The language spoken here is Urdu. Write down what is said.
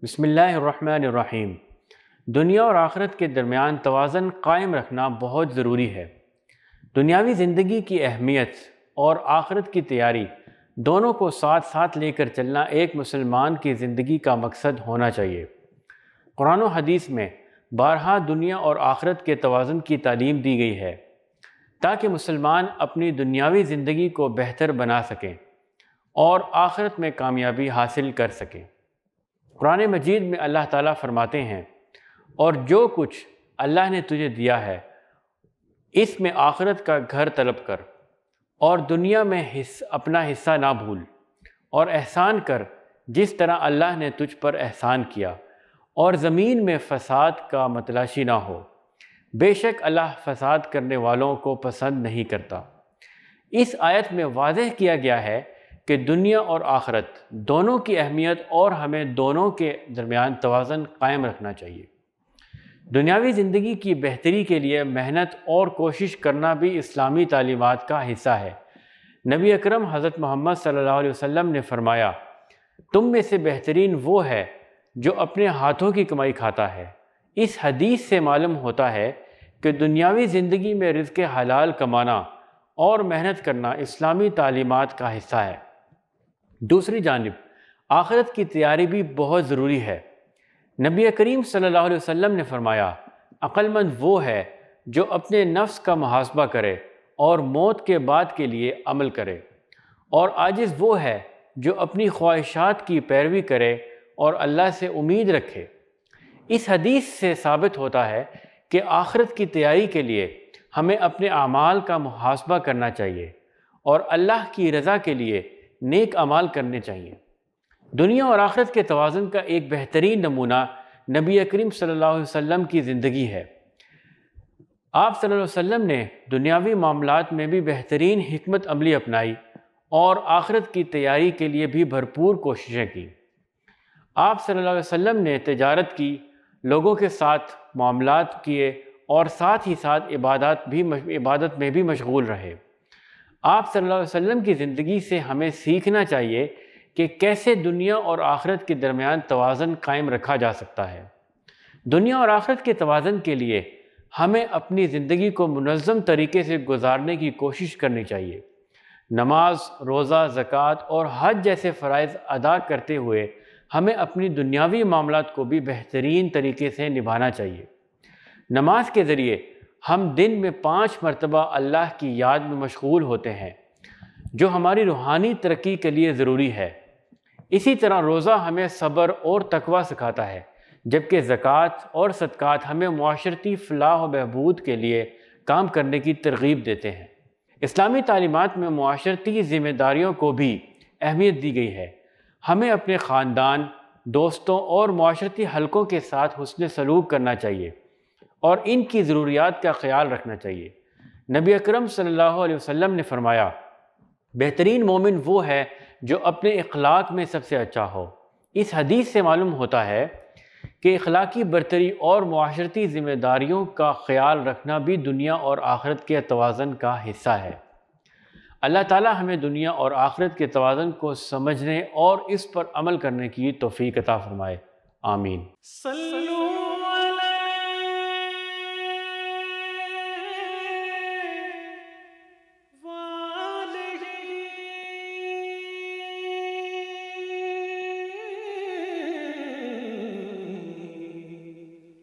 بسم اللہ الرحمن الرحیم۔ دنیا اور آخرت کے درمیان توازن قائم رکھنا بہت ضروری ہے۔ دنیاوی زندگی کی اہمیت اور آخرت کی تیاری دونوں کو ساتھ ساتھ لے کر چلنا ایک مسلمان کی زندگی کا مقصد ہونا چاہیے۔ قرآن و حدیث میں بارہا دنیا اور آخرت کے توازن کی تعلیم دی گئی ہے تاکہ مسلمان اپنی دنیاوی زندگی کو بہتر بنا سکیں اور آخرت میں کامیابی حاصل کر سکیں۔ قرآن مجید میں اللہ تعالیٰ فرماتے ہیں، اور جو کچھ اللہ نے تجھے دیا ہے اس میں آخرت کا گھر طلب کر اور دنیا میں اپنا حصہ نہ بھول، اور احسان کر جس طرح اللہ نے تجھ پر احسان کیا، اور زمین میں فساد کا متلاشی نہ ہو، بے شک اللہ فساد کرنے والوں کو پسند نہیں کرتا۔ اس آیت میں واضح کیا گیا ہے کہ دنیا اور آخرت دونوں کی اہمیت اور ہمیں دونوں کے درمیان توازن قائم رکھنا چاہیے۔ دنیاوی زندگی کی بہتری کے لیے محنت اور کوشش کرنا بھی اسلامی تعلیمات کا حصہ ہے۔ نبی اکرم حضرت محمد صلی اللہ علیہ وسلم نے فرمایا، تم میں سے بہترین وہ ہے جو اپنے ہاتھوں کی کمائی کھاتا ہے۔ اس حدیث سے معلوم ہوتا ہے کہ دنیاوی زندگی میں رزق حلال کمانا اور محنت کرنا اسلامی تعلیمات کا حصہ ہے۔ دوسری جانب آخرت کی تیاری بھی بہت ضروری ہے۔ نبی کریم صلی اللہ علیہ وسلم نے فرمایا، عقل مند وہ ہے جو اپنے نفس کا محاسبہ کرے اور موت کے بعد کے لیے عمل کرے، اور عاجز وہ ہے جو اپنی خواہشات کی پیروی کرے اور اللہ سے امید رکھے۔ اس حدیث سے ثابت ہوتا ہے کہ آخرت کی تیاری کے لیے ہمیں اپنے اعمال کا محاسبہ کرنا چاہیے اور اللہ کی رضا کے لیے نیک اعمال کرنے چاہیے۔ دنیا اور آخرت کے توازن کا ایک بہترین نمونہ نبی کریم صلی اللہ علیہ وسلم کی زندگی ہے۔ آپ صلی اللہ علیہ وسلم نے دنیاوی معاملات میں بھی بہترین حکمت عملی اپنائی اور آخرت کی تیاری کے لیے بھی بھرپور کوششیں کی۔ آپ صلی اللہ علیہ وسلم نے تجارت کی، لوگوں کے ساتھ معاملات کیے اور ساتھ ہی ساتھ عبادت میں بھی مشغول رہے۔ آپ صلی اللہ علیہ وسلم کی زندگی سے ہمیں سیکھنا چاہیے کہ کیسے دنیا اور آخرت کے درمیان توازن قائم رکھا جا سکتا ہے۔ دنیا اور آخرت کے توازن کے لیے ہمیں اپنی زندگی کو منظم طریقے سے گزارنے کی کوشش کرنی چاہیے۔ نماز، روزہ، زکوٰۃ اور حج جیسے فرائض ادا کرتے ہوئے ہمیں اپنی دنیاوی معاملات کو بھی بہترین طریقے سے نبھانا چاہیے۔ نماز کے ذریعے ہم دن میں 5 مرتبہ اللہ کی یاد میں مشغول ہوتے ہیں، جو ہماری روحانی ترقی کے لیے ضروری ہے۔ اسی طرح روزہ ہمیں صبر اور تقوی سکھاتا ہے، جبکہ زکوٰۃ اور صدقات ہمیں معاشرتی فلاح و بہبود کے لیے کام کرنے کی ترغیب دیتے ہیں۔ اسلامی تعلیمات میں معاشرتی ذمہ داریوں کو بھی اہمیت دی گئی ہے۔ ہمیں اپنے خاندان، دوستوں اور معاشرتی حلقوں کے ساتھ حسن سلوک کرنا چاہیے اور ان کی ضروریات کا خیال رکھنا چاہیے۔ نبی اکرم صلی اللہ علیہ وسلم نے فرمایا، بہترین مومن وہ ہے جو اپنے اخلاق میں سب سے اچھا ہو۔ اس حدیث سے معلوم ہوتا ہے کہ اخلاقی برتری اور معاشرتی ذمہ داریوں کا خیال رکھنا بھی دنیا اور آخرت کے توازن کا حصہ ہے۔ اللہ تعالی ہمیں دنیا اور آخرت کے توازن کو سمجھنے اور اس پر عمل کرنے کی توفیق عطا فرمائے۔ آمین۔